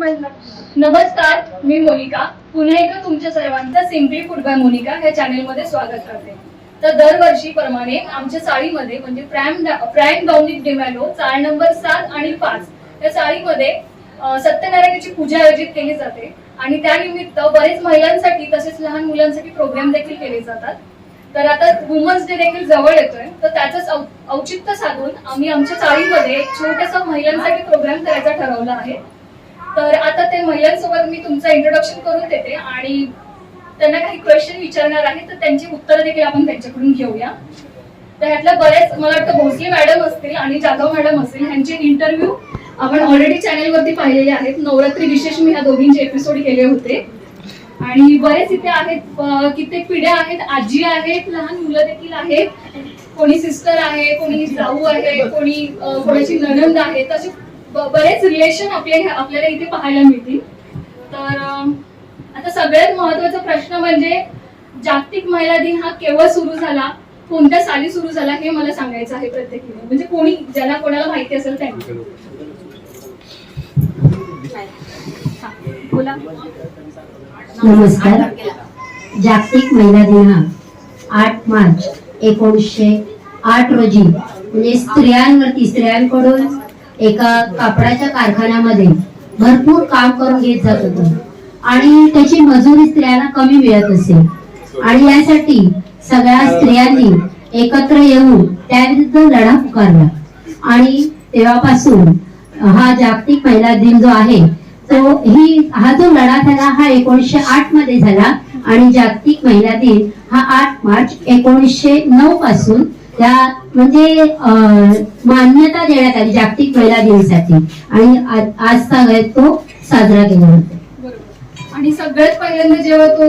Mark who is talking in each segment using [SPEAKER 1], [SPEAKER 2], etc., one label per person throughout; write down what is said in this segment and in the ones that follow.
[SPEAKER 1] नमस्कार, मी मोनिका पुन्हा एकदा तुमच्या सर्वांचं सिम्पली फूड बाय मोनिका ह्या चॅनेलमध्ये स्वागत करते. तर दरवर्षीप्रमाणे आमच्या चाळीमध्ये म्हणजे प्राईम डॉमिनिक डिमॅलो चाळ नंबर 7 आणि 5 या चाळीमध्ये सत्यनारायणाची पूजा आयोजित केली जाते आणि त्यानिमित्त बरेच महिलांसाठी तसेच लहान मुलांसाठी प्रोग्राम देखील केले जातात. तर आता वुमन्स डे देखील जवळ येतोय, तर त्याचंच औचित्य साधून आम्ही आमच्या चाळीमध्ये एक छोटासा महिलांसाठी प्रोग्राम करायचा ठरवला आहे. तर आता ते महिलांसोबत मी तुमचं इंट्रोडक्शन करून देते आणि त्यांना काही क्वेश्चन विचारणार आहे, तर त्यांची उत्तरं देखील आपण त्यांच्याकडून घेऊया. तर ह्यातल्या बरेच मला वाटतं भोसले मॅडम असतील आणि जाधव मॅडम असतील, ह्यांचे इंटरव्ह्यू आपण ऑलरेडी चॅनेलवरती पाहिलेले आहेत. नवरात्री विशेष मी ह्या दोघींचे एपिसोड केले होते आणि बरेच इथे आहेत, कित्येक पिढ्या आहेत, आजी आहेत, लहान मुलं देखील आहेत, कोणी सिस्टर आहे, कोणी जाऊ आहे, कोणाची नणंद आहे, तसे बरेच रिलेशन आपल्याला इथे पाहायला मिळतील. तर आता सगळ्यात महत्वाचा प्रश्न म्हणजे जागतिक महिला दिन हा केव्हा सुरू झाला, कोणत्या साली सुरू झाला हे मला सांगायचं आहे प्रत्येकीने, म्हणजे कोणी ज्यांना कोणाला माहिती असेल त्यांनी बोला.
[SPEAKER 2] नमस्कार. जागतिक महिला दिन हा 8 मार्च 1908 रोजी म्हणजे स्त्रियांकडून एका कापडाच्या कारखान्यामध्ये भरपूर काम करून घेत जात होतं आणि त्याची मजुरी स्त्रियांना कमी मिळत असे आणि यासाठी सगळ्या स्त्रियांनी एकत्र येऊन त्याविरुद्ध लढा पुकारला आणि तेव्हापासून हा जागतिक महिला दिन जो आहे हा जो लढा झाला हा 1908 मध्ये झाला आणि जागतिक महिला दिन हा 8 मार्च 1909 पासून त्या म्हणजे मान्यता देण्यात आली जागतिक महिला दिनासाठी आणि आज तो साजरा केला जातो.
[SPEAKER 1] आणि सगळ्यात पहिल्यांदा जेव्हा तो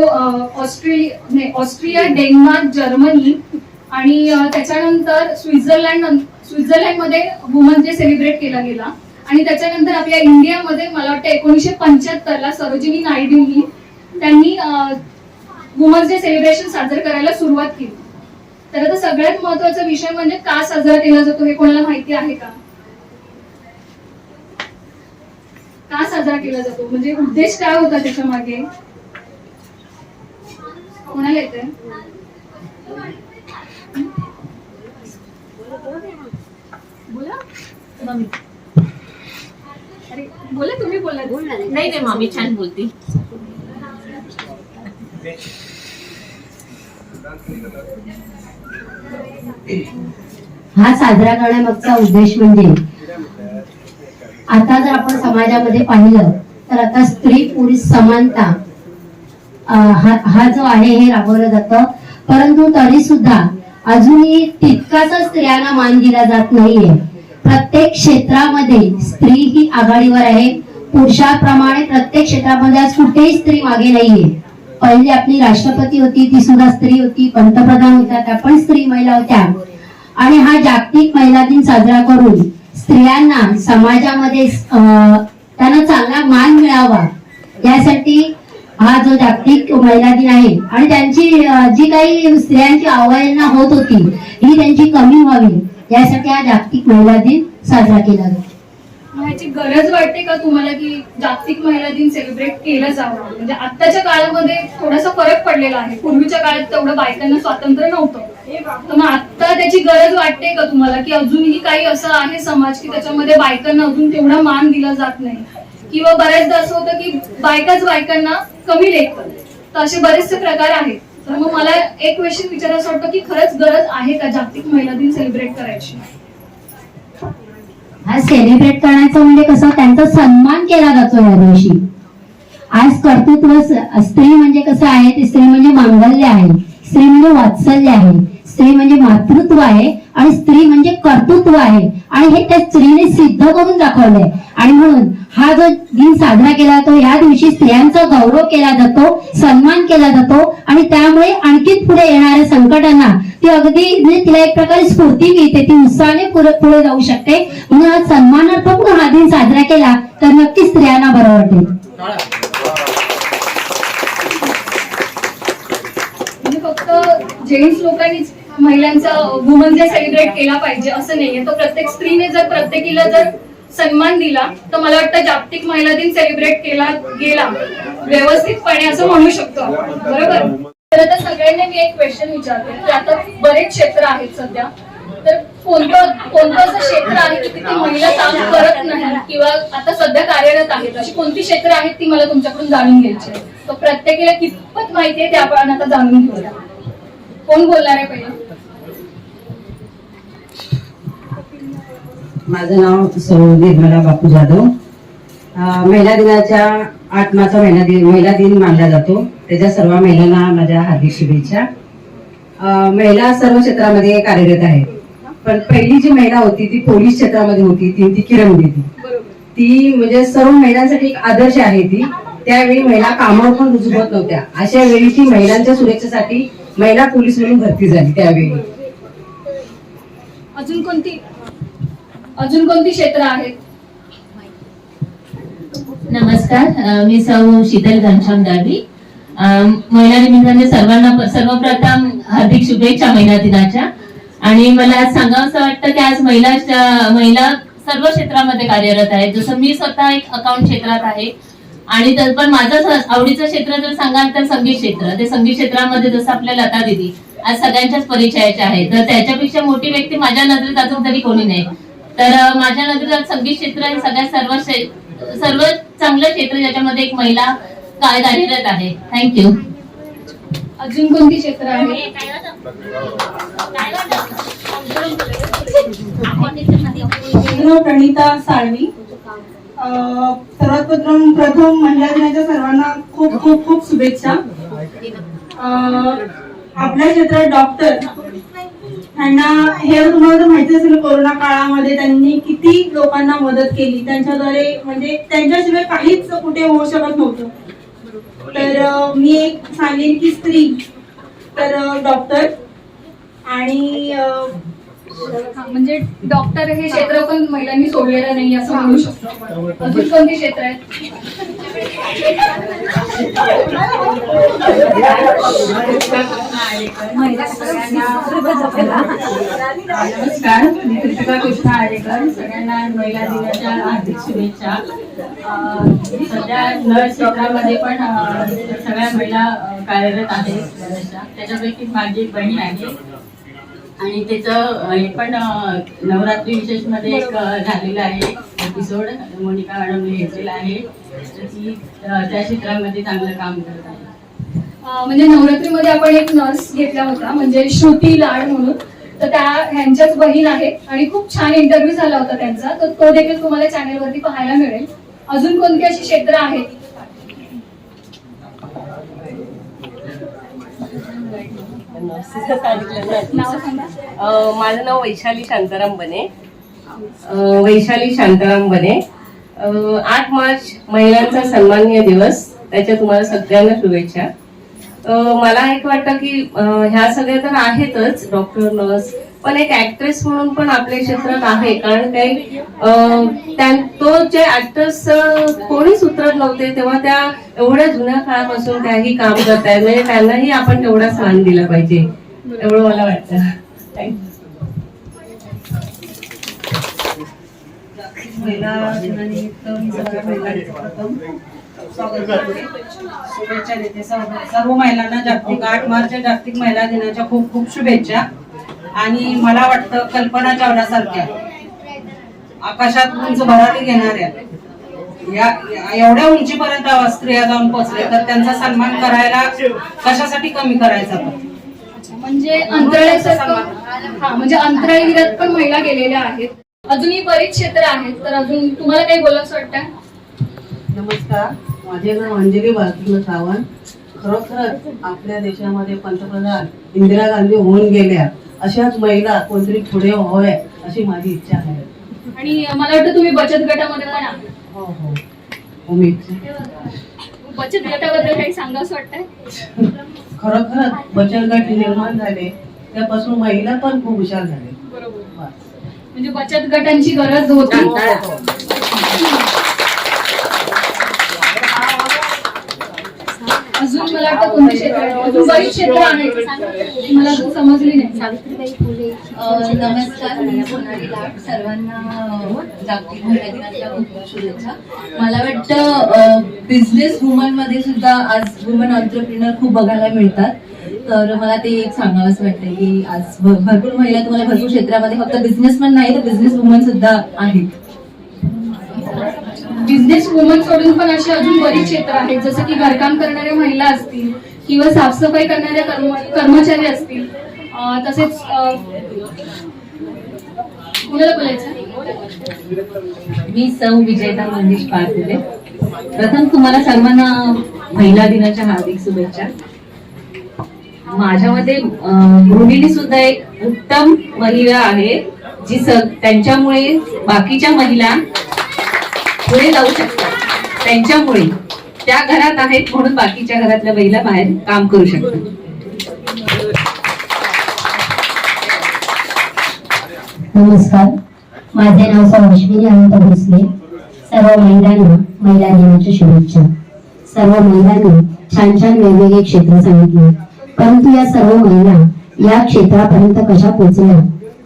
[SPEAKER 1] ऑस्ट्रिया, डेन्मार्क, जर्मनी आणि त्याच्यानंतर स्वित्झर्लंड मध्ये वुमन्स डे सेलिब्रेट केला गेला आणि त्याच्यानंतर आपल्या इंडियामध्ये मला वाटतं 1975 ला सरोजिनी नायडूंनी त्यांनी वुमन्स डे सेलिब्रेशन साजरं करायला सुरुवात केली. तर आता सगळ्यात महत्वाचा विषय म्हणजे का साजरा केला जातो हे कोणाला माहिती आहे का? का साजरा केला जातो म्हणजे उद्देश काय होता त्याच्या मागे, कोणाला येतंय? बोला अरे बोला, तुम्ही बोला.
[SPEAKER 3] नाही मामी छान बोलती.
[SPEAKER 2] हा साजरा करण्यामागचा उद्देश म्हणजे आता जर आपण समाजामध्ये पाहिलं तर आता स्त्री पुरुष समानता हा जो आहे हे राबवलं जातं, परंतु तरी सुद्धा अजूनही तितकाच स्त्रियांना मान दिला जात नाहीये. प्रत्येक क्षेत्रामध्ये स्त्री ही आघाडीवर आहे. पुरुषाप्रमाणे प्रत्येक क्षेत्रामध्ये आज कुठेही स्त्री मागे नाहीये. पहिली आपली राष्ट्रपती होती ती सुद्धा स्त्री होती, पंतप्रधान होत्या त्या पण स्त्री महिला होत्या. आणि हा जागतिक महिला दिन साजरा करून स्त्रियांना समाजामध्ये त्यांना चांगला मान मिळावा यासाठी हा जो जागतिक महिला दिन आहे आणि त्यांची जी काही स्त्रियांची अवहेलना होत होती ही त्यांची कमी व्हावी यासाठी हा जागतिक महिला दिन साजरा केला जातो.
[SPEAKER 1] ह्याची गरज वाटते का तुम्हाला की जागतिक महिला दिन सेलिब्रेट केलं जावं? म्हणजे आताच्या काळामध्ये थोडासा फरक पडलेला आहे, पूर्वीच्या काळात तेवढं बायकांना स्वातंत्र्य नव्हतं, तर मग आता त्याची गरज वाटते का तुम्हाला की अजूनही काही असं आहे समाज की त्याच्यामध्ये बायकांना अजून तेवढा मान दिला जात नाही, किंवा बऱ्याचदा असं होतं की बायकांना कमी लेखतात, तर असे बरेचसे प्रकार आहेत. तर मग मला एक क्वेश्चन विचारायचं वाटतं की खरंच गरज आहे का जागतिक महिला दिन सेलिब्रेट करायची?
[SPEAKER 2] हा सेलिब्रेट करण्याचं म्हणजे कसं त्यांचा सन्मान केला जातो या दिवशी. आज कर्तृत्व स्त्री म्हणजे कसं आहे, ती स्त्री म्हणजे मांगल्य आहे, स्त्री म्हणजे वात्सल्य आहे, स्त्री म्हणजे मातृत्व आहे आणि स्त्री म्हणजे कर्तृत्व आहे आणि हे त्या स्त्रीने सिद्ध करून दाखवलंय. आणि म्हणून हा जो दिन साजरा केला जातो या दिवशी स्त्रियांचा गौरव केला जातो, सन्मान केला जातो आणि त्यामुळे आणखी पुढे येणाऱ्या संकटांना ती अगदी म्हणजे तिला एक प्रकारे स्फूर्ती मिळते, ती उत्साहाने पुढे जाऊ शकते. म्हणून हा सन्मानार्थ पण हा दिन साजरा केला तर नक्कीच स्त्रियांना बरं वाटेल.
[SPEAKER 1] फक्त जेंट्स लोकांनीच महिलांचा वुमन डे सेलिब्रेट केला पाहिजे असं नाहीये, तर प्रत्येक स्त्रीने जर प्रत्येकीला जर सन्मान दिला तर मला वाटतं जागतिक महिला दिन सेलिब्रेट केला गेला व्यवस्थितपणे असं म्हणू शकतो आपण. बरोबर. तर आता सगळ्यांना मी एक क्वेश्चन विचारते की आता बरेच क्षेत्र आहेत सध्या, तर कोणतं असं क्षेत्र आहे की तिथे महिला काम करत नाही किंवा आता सध्या कार्यरत आहेत, अशी कोणती क्षेत्र आहेत ती मला तुमच्याकडून जाणून घ्यायची आहे. तर प्रत्येकाला कितपत माहिती आहे ते आपण आता जाणून घेऊया. कोण बोलणार आहे पहिलं?
[SPEAKER 4] माझं नाव सौ निर्मला बापू जाधव. महिला दिनाच्या 8 मार्चचा महिला दिन मानला जातो. त्याच्या सर्व महिलांना माझ्या हार्दिक शुभेच्छा. महिला सर्व क्षेत्रामध्ये कार्यरत आहेत, पण पहिली जी महिला होती ती पोलीस क्षेत्रामध्ये होती, ती किरण दीदी. ती म्हणजे सर्व महिलांसाठी एक आदर्श आहे. ती त्यावेळी महिला कामावर पण रुजू होत नव्हत्या, अशा वेळी ती महिलांच्या सुरक्षेसाठी महिला पोलीस म्हणून भरती झाली त्यावेळी.
[SPEAKER 1] अजून कोणती क्षेत्र आहेत?
[SPEAKER 3] नमस्कार, मी सौ शीतल घनश्याम दावी. महिला निमित्ताने सर्वांना सर्वप्रथम हार्दिक शुभेच्छा महिला दिनाच्या. आणि मला आज सांगावंसं वाटतं की आज महिला सर्व क्षेत्रामध्ये कार्यरत आहेत. जसं मी स्वतः एक अकाउंट क्षेत्रात आहे आणि पण माझं आवडीचं क्षेत्र जर सांगाल तर संगीत क्षेत्र. ते संगीत क्षेत्रामध्ये जसं आपल्या लता दिदी आज सगळ्यांच्याच परिचयाच्या आहेत, तर त्याच्यापेक्षा मोठी व्यक्ती माझ्या नजरेत अजून तरी कोणी नाही. तर माझ्या नजरेत संगीत क्षेत्र हे सगळ्यात सर्व चांगलं क्षेत्र ज्याच्यामध्ये एक महिला कार्यरत आहे. थँक्यू.
[SPEAKER 1] अजून कोणती क्षेत्र आहे?
[SPEAKER 5] प्रणिता साळवी. सर्वात प्रथम महिला दिनाच्या सर्वांना खूप खूप खूप शुभेच्छा. आपल्या क्षेत्रात डॉक्टर त्यांना हे तुम्हाला तर माहिती असेल, कोरोना काळामध्ये त्यांनी किती लोकांना मदत केली. त्यांच्याद्वारे म्हणजे त्यांच्याशिवाय काहीच कुठे होऊ शकत नव्हतं. तर मी एक सांगेन की स्त्री तर डॉक्टर आणि
[SPEAKER 1] म्हणजे डॉक्टर हे क्षेत्र पण महिलांनी सोडलेलं नाही असं म्हणू शकतो आपण. अजून कोणती क्षेत्र आहेत?
[SPEAKER 6] नमस्कार, मी कृतिका कृष्ण आडेकर. सगळ्यांना महिला दिनाच्या हार्दिक शुभेच्छा. सध्या नर्स क्षेत्रामध्ये पण सगळ्या महिला कार्यरत आहेत. त्याच्यापैकी माझी एक बहीण आहे आणि त्याचं हे पण नवरात्री विशेष मध्ये एक झालेलं आहे एपिसोड. मोनिका मॅडमने घेतलेला आहे. ती त्या क्षेत्रामध्ये चांगलं काम करत आहे.
[SPEAKER 1] म्हणजे नवरात्रीमध्ये आपण एक नर्स घेतला होता, म्हणजे श्रुती लाड म्हणून. तर त्या ह्यांच्याच बहीण आहेत आणि खूप छान इंटरव्ह्यू झाला होता त्यांचा, तर तो देखील तुम्हाला चॅनलवरती पाहायला मिळेल. अजून कोणती अशी क्षेत्र आहेत? नाव सांगा.
[SPEAKER 7] माझं नाव वैशाली शांताराम बने. 8 मार्च महिलांचा सन्माननीय दिवस, त्याच्या तुम्हाला सगळ्यांना शुभेच्छा. मला एक वाटतं की ह्या सगळ्या तर आहेतच, डॉक्टर नर्स, पण एक ऍक्ट्रेस म्हणून पण आपल्या क्षेत्रात आहे. कारण तो जे ऍक्टर्स कोणीच उतरत नव्हते तेव्हा त्या एवढ्या जुन्या काळापासून त्याही काम करतायत, म्हणजे त्यांनाही आपण तेवढाच मान दिला पाहिजे एवढं मला वाटतं. थँक्यू.
[SPEAKER 4] महिला दिनानिमित्त मी सगळ्या महिलांचं प्रथम स्वागत करते, शुभेच्छा देते. सर्व महिलांना 8 मार्चच्या जागतिक महिला दिनाच्या खूप खूप शुभेच्छा. आणि मला वाटतं कल्पना चावलासारख्या आकाशात उंच भरारी घेणाऱ्या एवढ्या उंचीपर्यंत स्त्रिया जाऊन पोहोचले, तर त्यांचा सन्मान करायला कशासाठी कमी करायचा.
[SPEAKER 1] म्हणजे अंतराळवीरात पण महिला गेलेल्या आहेत. अजूनही बरीच क्षेत्र आहेत, तर अजून तुम्हाला काही बोलायचं वाटतं?
[SPEAKER 8] नमस्कार, माझे नाव अंजली बालकृष्ण सावंत. खरोखरच आपल्या देशामध्ये पंतप्रधान इंदिरा गांधी होऊन गेल्या, अशाच महिला कोणतरी पुढे व्हाव्या अशी माझी इच्छा आहे.
[SPEAKER 1] आणि मला वाटतं तुम्ही बचत गटामध्ये पण आहात.
[SPEAKER 8] हो हो,
[SPEAKER 1] बचत गटाबद्दल काही सांगावंसं वाटतंय?
[SPEAKER 8] खरोखरच बचत गट निर्माण झाले त्यापासून महिला पण खूप हुशार झाले.
[SPEAKER 1] बरोबर. म्हणजे बचत गटांची गरज होती. अजून मला तुम्हाला वाटतं कोणते क्षेत्र आहे? अजून बरीच क्षेत्र आहेत मला अजून समजली नाही.
[SPEAKER 9] सावित्रीबाई फुले नमस्कार, मी सोनाली लाट. सर्वांना जागतिक महिला दिनाच्या खूप शुभेच्छा. मला वाटतं बिझनेस वुमन मध्ये सुद्धा आज वुमन एंटरप्रिनर खूप बघायला मिळतात. तर मला ते एक सांगावंच वाटतं की आज भरपूर महिला तुम्हाला भरपूर क्षेत्रामध्ये फक्त बिझनेसमॅन नाही तर बिझनेस वुमन सुद्धा आहेत.
[SPEAKER 1] बिझनेस वुमन सोडून पण अशी अजून बरीच क्षेत्र आहेत, जसं की घरकाम करणाऱ्या महिला असतील किंवा साफसफाई करणाऱ्या कर्मचारी असतील. तसेच कुणाला बोलायचं?
[SPEAKER 3] मी सौ विजयता मंगेश पारपुरे. प्रथम तुम्हाला सर्वांना महिला दिनाच्या हार्दिक शुभेच्छा. माझ्या मते गृहिणी सुद्धा एक उत्तम महिला आहे जी त्यांच्यामुळे बाकीच्या महिला पुढे जाऊ शकतात. त्यांच्यामुळे त्या घरात आहेत म्हणून बाकीच्या घरातल्या महिला बाहेर काम करू शकतात.
[SPEAKER 2] नमस्कार, माझे नाव सौरश्विनी अनंत भोसले. सर्व महिलांना महिला दिनाच्या शुभेच्छा. सर्व महिलांनी छान छान वेगवेगळे क्षेत्र सांगितले, परंतु या सर्व महिला या क्षेत्रापर्यंत कशा पोहोचल्या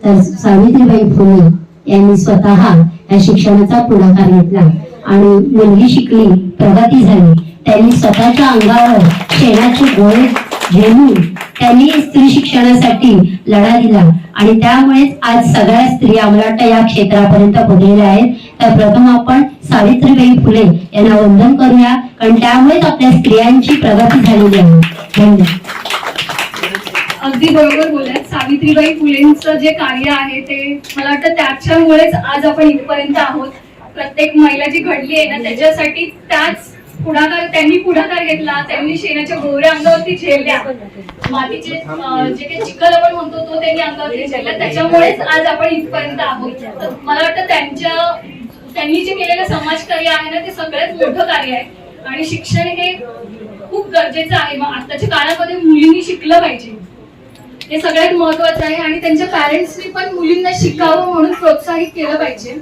[SPEAKER 2] तर सावित्रीबाई फुले यांनी स्वतः या शिक्षणाचा पुढाकार घेतला आणि मुलगी शिकली, प्रगती झाली. त्यांनी स्वतःच्या अंगावर शेणाचे गोळे घेऊन त्यांनी स्त्री शिक्षणासाठी लढा दिला आणि त्यामुळेच आज सगळ्या स्त्रिया मला वाटतं या क्षेत्रापर्यंत पोहोचलेल्या आहेत. तर प्रथम आपण सावित्रीबाई फुले यांना वंदन करूया, कारण त्यामुळेच आपल्या स्त्रियांची प्रगती झालेली आहे. धन्यवाद.
[SPEAKER 1] अगदी बरोबर बोललात. सावित्रीबाई फुलेंचं जे कार्य आहे ते मला वाटतं त्याच्यामुळेच आज आपण इथपर्यंत आहोत. प्रत्येक महिला जी घडली आहे ना त्याच्यासाठी त्यांनी पुढाकार घेतला. त्यांनी शेणाच्या गोवऱ्या अंगावरती झेलल्या, मातीचे जे काही चिखल आपण म्हणतो तो त्यांनी अंगावरती झेलला. त्याच्यामुळेच आज आपण इथपर्यंत आहोत. तर मला वाटतं त्यांनी जे केलेलं समाजकार्य आहे ना ते सगळ्यात मोठं कार्य आहे आणि शिक्षण हे खूप गरजेचं आहे. मग आताच्या काळामध्ये मुलींनी शिकलं पाहिजे, हे सगळ्यात महत्वाचं आहे. आणि त्यांच्या पॅरेंट्सनी पण मुलींना शिकावं म्हणून प्रोत्साहित केलं पाहिजे.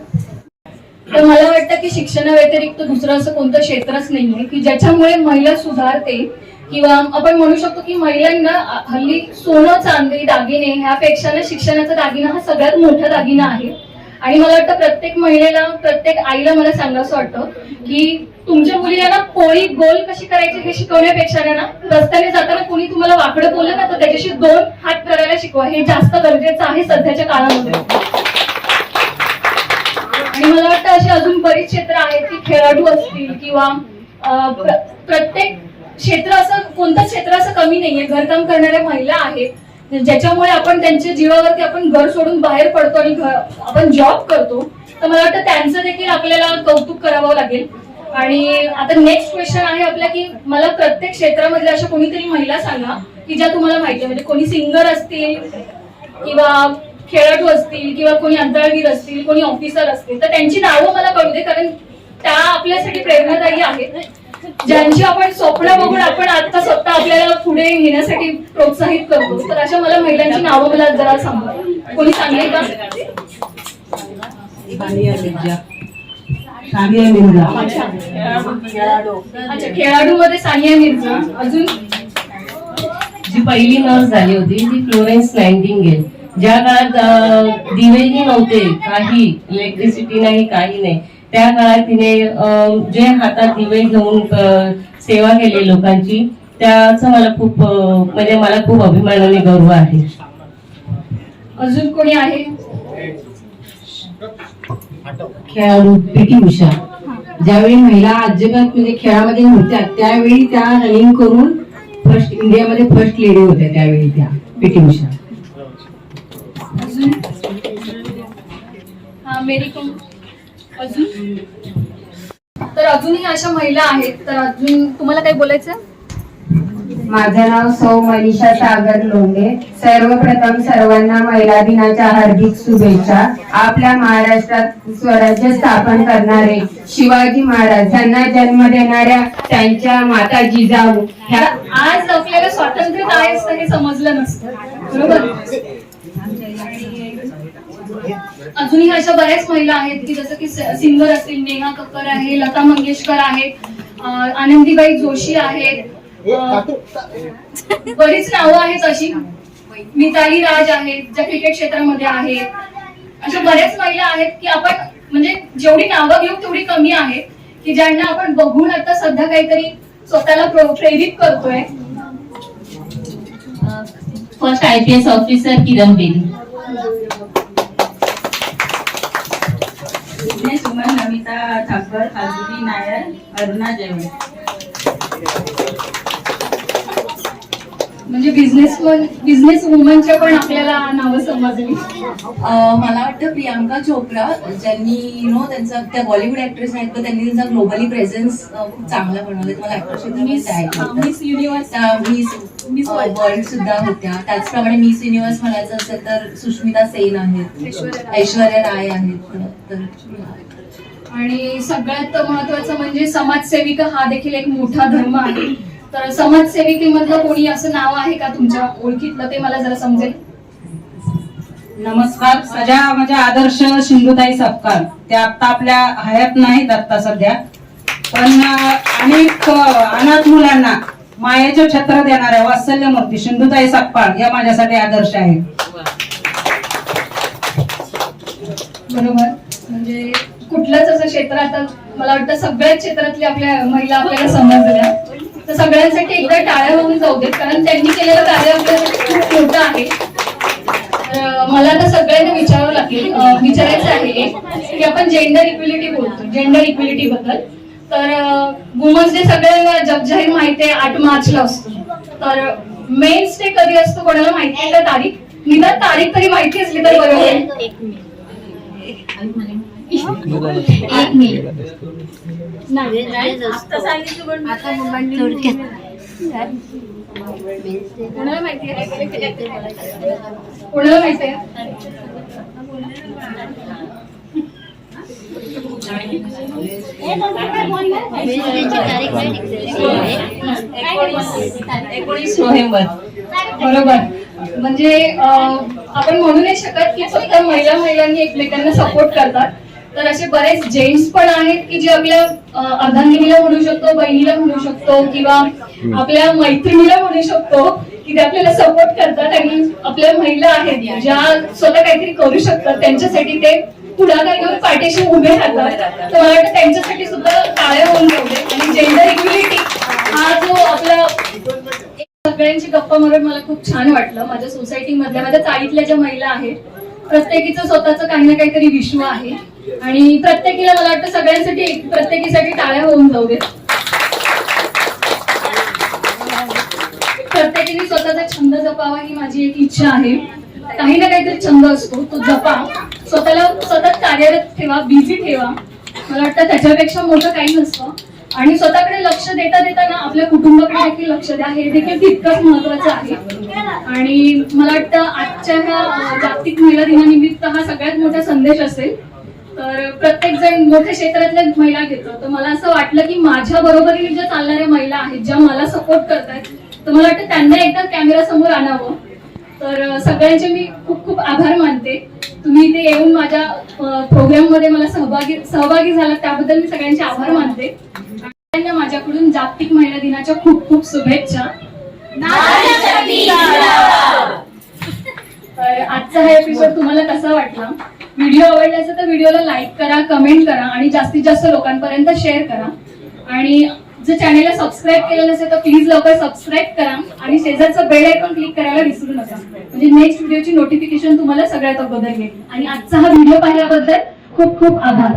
[SPEAKER 1] तर मला वाटतं की शिक्षणाव्यतिरिक्त दुसरं असं कोणतं क्षेत्रच नाहीये की ज्याच्यामुळे महिला सुधारते. किंवा आपण म्हणू शकतो की महिलांना हल्ली सोनं चांदी दागिने ह्यापेक्षा ना शिक्षणाचा दागिना हा सगळ्यात मोठा दागिना आहे. आणि मला वाटतं प्रत्येक महिलेला, प्रत्येक आईला मला सांगावंसं वाटतं की तुमच्या मुलीला ना पोळी गोल कशी करायची हे शिकवण्यापेक्षा ना रस्त्याने जाताना कोणी तुम्हाला वाकडं बोललं ना तर त्याच्याशी 2 हात करायला शिकवा, हे जास्त गरजेचं आहे सध्याच्या काळामध्ये. आणि मला वाटतं अशी अजून बरीच क्षेत्र आहेत की खेळाडू असतील किंवा प्रत्येक क्षेत्र असं कोणतं क्षेत्र असं कमी नाहीये. घरकाम करणाऱ्या महिला आहेत ज्याच्यामुळे आपण त्यांच्या जीवावरती आपण घर सोडून बाहेर पडतो आणि आपण जॉब करतो. तर मला वाटतं त्यांचं देखील आपल्याला कौतुक करावं लागेल. आणि आता नेक्स्ट क्वेश्चन आहे आपला की मला प्रत्येक क्षेत्रामधल्या अशा कोणीतरी महिला सांगा की ज्या तुम्हाला माहिती आहे. म्हणजे कोणी सिंगर असतील किंवा खेळाडू असतील किंवा कोणी अंतराळवीर असतील, कोणी ऑफिसर असतील, तर त्यांची नावं मला कळू दे, कारण त्या आपल्यासाठी प्रेरणादायी आहेत. ज्यांची आपण स्वप्न बघून आपण आता स्वतः आपल्याला पुढे घेण्यासाठी प्रोत्साहित करतो. तर अशा मला महिलांची नावं मला जरा सांगा, कोणी सांगेल का?
[SPEAKER 4] सानिया मिर्झा.
[SPEAKER 1] अच्छा, खेळाडू मध्ये सानिया मिर्झा. अजून
[SPEAKER 7] जी पहिली नर्स झाली होती ती फ्लोरेन्स नाइटिंगेल. ज्या काळात दिवेही नव्हते, काही इलेक्ट्रिसिटी नाही, काही नाही, त्या काळात तिने जे हातात दिवे घेऊन सेवा केली लोकांची, त्याचं मला खूप म्हणजे मला खूप अभिमान आणि गर्व आहे.
[SPEAKER 1] अजून कोणी आहे?
[SPEAKER 4] खेळाडू पी.टी. उषा. ज्यावेळी महिला अजिबात म्हणजे खेळामध्ये नव्हत्या त्यावेळी त्या रनिंग करून फर्स्ट इंडियामध्ये फर्स्ट लेडी होत्या त्यावेळी त्या पी.टी. उषा.
[SPEAKER 1] अजून मेरी कोम. अजून तर अजूनही अशा महिला आहेत. तर अजून तुम्हाला काही बोलायचं?
[SPEAKER 10] माझं नाव सौ मनीषा सागर लोंढे. सर्वप्रथम सर्वांना महिला दिनाच्या हार्दिक शुभेच्छा. आपल्या महाराष्ट्रात स्वराज्य स्थापन करणारे शिवाजी महाराज यांना जन्म देणाऱ्या त्यांच्या माता जिजाऊ ह्या
[SPEAKER 1] आज आपल्याला स्वातंत्र्य काय असतं हे समजलं नसतं, बरोबर? अजूनही अशा बऱ्याच महिला आहेत की जसं की सिंगर असतील, नेहा कक्कर आहे, लता मंगेशकर आहेत, आनंदीबाई जोशी आहेत, बरीच नावं आहेत अशी. मिताली राज आहेत ज्या क्रिकेट क्षेत्रामध्ये आहेत. अशा बऱ्याच महिला आहेत की आपण म्हणजे जेवढी नावं घेऊ तेवढी कमी आहेत की ज्यांना आपण बघून आता सध्या काहीतरी स्वतःला प्रेरित करतोय.
[SPEAKER 3] First IPS officer Kiran Bedi.
[SPEAKER 6] Business woman Namita Thakar, खासगी नायर, अरुणा जयवंत.
[SPEAKER 1] म्हणजे बिझनेस वुमनच्या पण आपल्याला नावं समजली.
[SPEAKER 9] मला वाटतं प्रियांका चोप्रा, ज्यांनी त्यांचा त्या बॉलिवूड ऍक्ट्रेस आहेत तर त्यांनी त्यांचा ग्लोबली प्रेझेन्स खूप चांगला बनवलाय. मला ऍक्टर क्षेत्रामध्ये
[SPEAKER 1] मिस युनिव्हर्स
[SPEAKER 9] मिस वर्ल्ड सुद्धा होत्या. त्याचप्रमाणे मिस युनिव्हर्स म्हणायचं असेल तर सुष्मिता सेन आहेत, ऐश्वर्या राय आहेत. तर
[SPEAKER 1] आणि सगळ्यात महत्वाचं म्हणजे समाजसेविका हा देखील एक मोठा धर्म आहे. तर समाजसेविकेमधलं कोणी असं नाव आहे का तुमच्या ओळखीतलं, ते मला जरा समजेल.
[SPEAKER 4] नमस्कार. सगळ्या माझ्या आदर्श सिंधुताई सपकाळ, त्या आता आपल्या हयात नाहीत आता सध्या, पण अनेक अनाथ मुलांना मायेचे छत्र देणाऱ्या वात्सल्यमूर्ती सिंधुताई सपकाळ या माझ्यासाठी आदर्श आहेत.
[SPEAKER 1] बरोबर. म्हणजे कुठलंच असं क्षेत्र आता मला वाटतं सगळ्याच क्षेत्रातली आपल्या महिला आपल्याला समजल्या. तर सगळ्यांसाठी एकदा टाळ्या होऊन जाऊ देत, कारण त्यांनी केलेलं कार्य आपल्यासाठी खूप मोठं आहे. तर मला आता सगळ्यांना विचारायचं आहे की आपण जेंडर इक्वेलिटी बोलतो, जेंडर इक्वेलिटी बद्दल. तर वुमन्स डे सगळ्यांना जगजाहीर माहिती आहे 8 मार्चला असतो. तर मेन्स डे कधी असतो कोणाला माहिती आहे का तारीख? निदान तारीख तरी माहिती असली तर बरोबर आहे.
[SPEAKER 2] 1 मे.
[SPEAKER 1] कोणाला माहिती आहे? कोणाला माहिती आहे?
[SPEAKER 7] एकोणीस नोव्हेंबर.
[SPEAKER 1] बरोबर. म्हणजे आपण म्हणू नाही शकत की फक्त महिलांनी एकमेकांना सपोर्ट करतात. तर असे बरेच जेंट्स पण आहेत की जे आपल्या अर्धांगिनीला म्हणू शकतो, बहिणीला म्हणू शकतो किंवा आपल्या मैत्रिणीला म्हणू शकतो की ते आपल्याला सपोर्ट करतात. आणि आपल्या महिला आहेत ज्या स्वतः काहीतरी करू शकतात, त्यांच्यासाठी ते पुढाकार घेऊन पाठीशी उभे राहतात. तर मला वाटतं त्यांच्यासाठी सुद्धा टाळ्या होऊन जाऊ दे. आणि जेंडर इक्वेलिटी हा जो आपला सगळ्यांची गप्पा मारून मला खूप छान वाटलं. माझ्या सोसायटी मधल्या माझ्या चाळीतल्या ज्या महिला आहेत प्रत्येकीचं स्वतःचं काही ना काहीतरी विश्व आहे. आणि प्रत्येकीला मला वाटतं सगळ्यांसाठी प्रत्येकीसाठी टाळ्या होऊन जाऊ देत. प्रत्येकीने स्वतःचा छंद जपावा ही माझी एक इच्छा आहे. काही ना काहीतरी छंद असतो, तो जपा. स्वतःला सतत कार्यरत ठेवा, बिझी ठेवा. मला वाटतं त्याच्यापेक्षा मोठं काही नसतं. आणि स्वतःकडे लक्ष देता देताना आपल्या कुटुंबाकडे देखील लक्ष द्या, हे देखील तितकंच महत्वाचं आहे. आणि मला वाटतं आजच्या ह्या जागतिक महिला दिनानिमित्त हा सगळ्यात मोठा संदेश असेल. तर प्रत्येक जण मोठ्या क्षेत्रातल्या महिला घेतो. तर मला असं वाटलं की माझ्या बरोबरीने ज्या चालणाऱ्या महिला आहेत, ज्या मला सपोर्ट करतायत, तर मला वाटतं त्यांना एकदा कॅमेरा समोर आणावं. तर सगळ्यांचे मी खूप खूप आभार मानते. तुम्ही इथे येऊन माझ्या प्रोग्राम मध्ये मला सहभागी झाला त्याबद्दल मी सगळ्यांचे आभार मानते. माझ्याकडून जागतिक महिला दिनाच्या खूप खूप शुभेच्छा. तर आजचा हा एपिसोड तुम्हाला कसा वाटला? व्हिडिओ आवडला असेल तर व्हिडिओला लाईक करा, कमेंट करा आणि जास्तीत जास्त लोकांपर्यंत शेअर करा. आणि जर चॅनेलला सबस्क्राईब केलं नसेल तर प्लीज लवकर सबस्क्राईब करा आणि शेजारचं बेल आयकॉन क्लिक करायला विसरू नका. म्हणजे नेक्स्ट व्हिडिओची नोटिफिकेशन तुम्हाला सगळ्यात अगोदर येईल. आणि आजचा हा व्हिडिओ पाहिल्याबद्दल खूप खूप आभार.